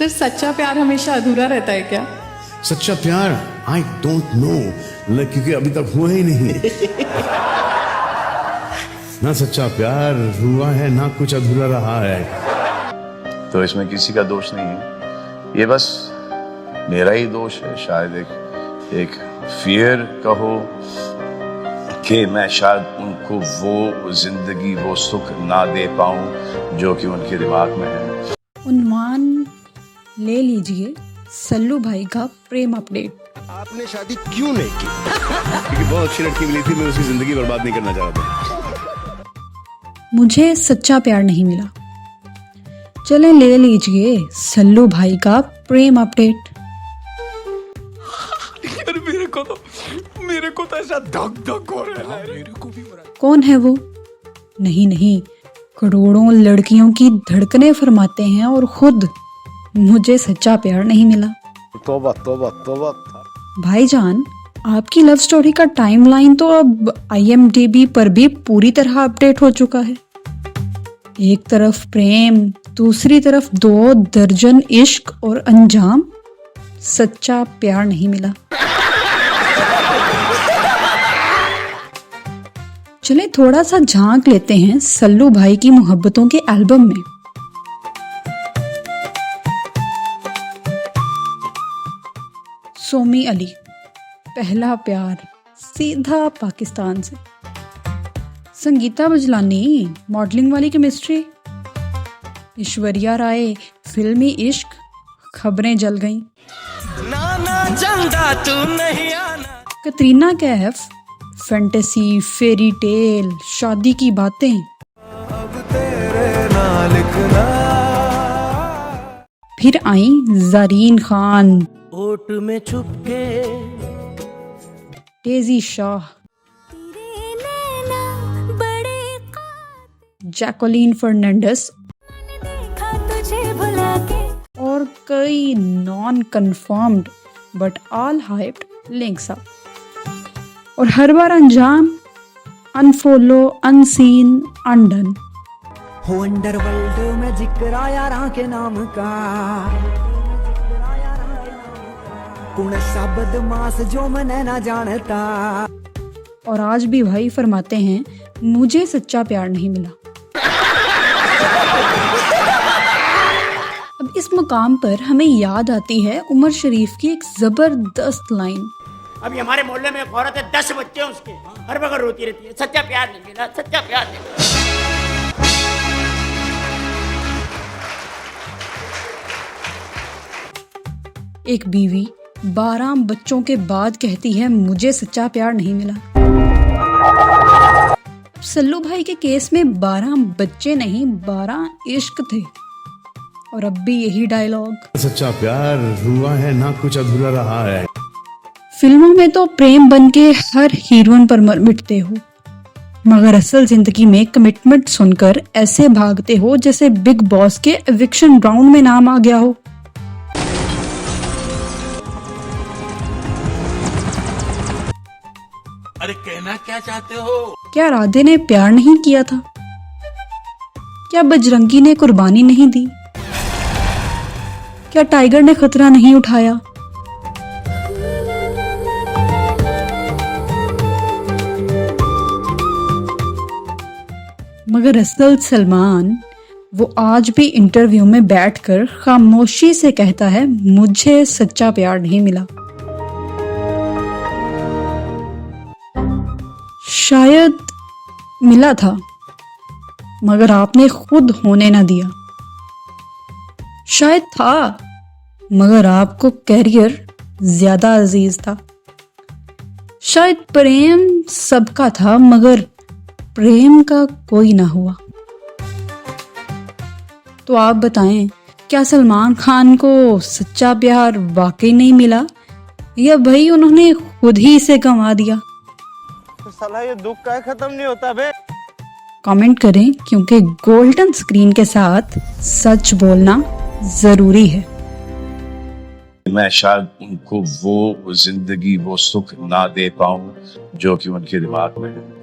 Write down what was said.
फिर सच्चा प्यार हमेशा अधूरा रहता है क्या? सच्चा प्यार आई डोंट नो, क्योंकि अभी तक हुआ ही नहीं। ना सच्चा प्यार हुआ है ना कुछ अधूरा रहा है। तो इसमें किसी का दोष नहीं है, ये बस मेरा ही दोष है। शायद एक फियर कहो कि मैं शायद उनको वो जिंदगी वो सुख ना दे पाऊं जो कि उनके दिमाग में है। उन्वान ले लीजिए सल्लू भाई का प्रेम अपडेट। आपने शादी क्यों नहीं की? क्योंकि बहुत अच्छी लड़की मिली थी, मैं उसकी जिंदगी बर्बाद नहीं करना चाह रहा था। मुझे सच्चा प्यार नहीं मिला। चले ले लीजिए सल्लू भाई का प्रेम अपडेट। यार मेरे को तो ऐसा धक धक हो रहा है। मेरे को भी हो रहा है। कौन है वो? नहीं, करोड़ों लड़कियों की धड़कनें फरमाते हैं और खुद मुझे सच्चा प्यार नहीं मिला। तौबा तौबा तौबा। भाईजान, आपकी लव स्टोरी का टाइमलाइन तो अब IMDb पर भी पूरी तरह अपडेट हो चुका है। एक तरफ प्रेम, दूसरी तरफ 2 दर्जन इश्क और अंजाम, सच्चा प्यार नहीं मिला। चलें थोड़ा सा झांक लेते हैं सल्लू भाई की मोहब्बतों के एल्बम में। सोमी अली, पहला प्यार, सीधा पाकिस्तान से। संगीता बजलानी, मॉडलिंग वाली केमिस्ट्री। ऐश्वर्या राय, फिल्मी इश्क, खबरें जल गईं। Katrina Kaif, fantasy, fairy tale, शादी की बातें। अब तेरे ना लिखना। फिर आई ज़रीन खान, ओट में छुपके, डेजी शाह, जैकोलीन फर्नांडिस और कई non confirmed but all hyped links up. और हर बार अंजाम अनफॉलो, अनसीन, अनडन। हो अंडरवर्ल्ड में जिक्र आया राह के नाम का, कौन सा बदमाश जो मैंने ना जानता। और आज भी भाई फरमाते हैं मुझे सच्चा प्यार नहीं मिला। अब इस मुकाम पर हमें याद आती है उमर शरीफ की एक जबरदस्त लाइन। अभी हमारे मोहल्ले में एक औरत है, 10 बच्चे हैं उसके, हर वक्त रोती रहती है, सच्चा प्यार नहीं मिला, सच्चा प्यार नहीं मिला। एक बीवी 12 बच्चों के बाद कहती है मुझे सच्चा प्यार नहीं मिला। सल्लू भाई के केस में 12 बच्चे नहीं 12 इश्क थे, और अब भी यही डायलॉग। सच्चा प्यार हुआ है ना कुछ अधूरा रहा है। फिल्मों में तो प्रेम बन के हर हीरोइन पर मर मिटते हो, मगर असल जिंदगी में कमिटमेंट सुनकर ऐसे भागते हो जैसे बिग बॉस के एविक्शन राउंड में नाम आ गया हो। अरे कहना क्या चाहते हो? क्या राधे ने प्यार नहीं किया था? क्या बजरंगी ने कुर्बानी नहीं दी? क्या टाइगर ने खतरा नहीं उठाया? मगर असल सलमान वो आज भी इंटरव्यू में बैठकर खामोशी से कहता है मुझे सच्चा प्यार नहीं मिला। शायद मिला था, मगर आपने खुद होने ना दिया। शायद था, मगर आपको कैरियर ज्यादा अजीज था। शायद प्रेम सबका था, मगर प्रेम का कोई ना हुआ। तो आप बताएं, क्या सलमान खान को सच्चा प्यार वाकई नहीं मिला, या भाई उन्होंने खुद ही इसे गंवा दिया? साला ये दुख का खत्म नहीं होता बे। कमेंट करें, क्योंकि गोल्डन स्क्रीन के साथ सच बोलना जरूरी है। मैं शायद उनको वो जिंदगी वो सुख ना दे पाऊं जो कि उनके दिमाग में है।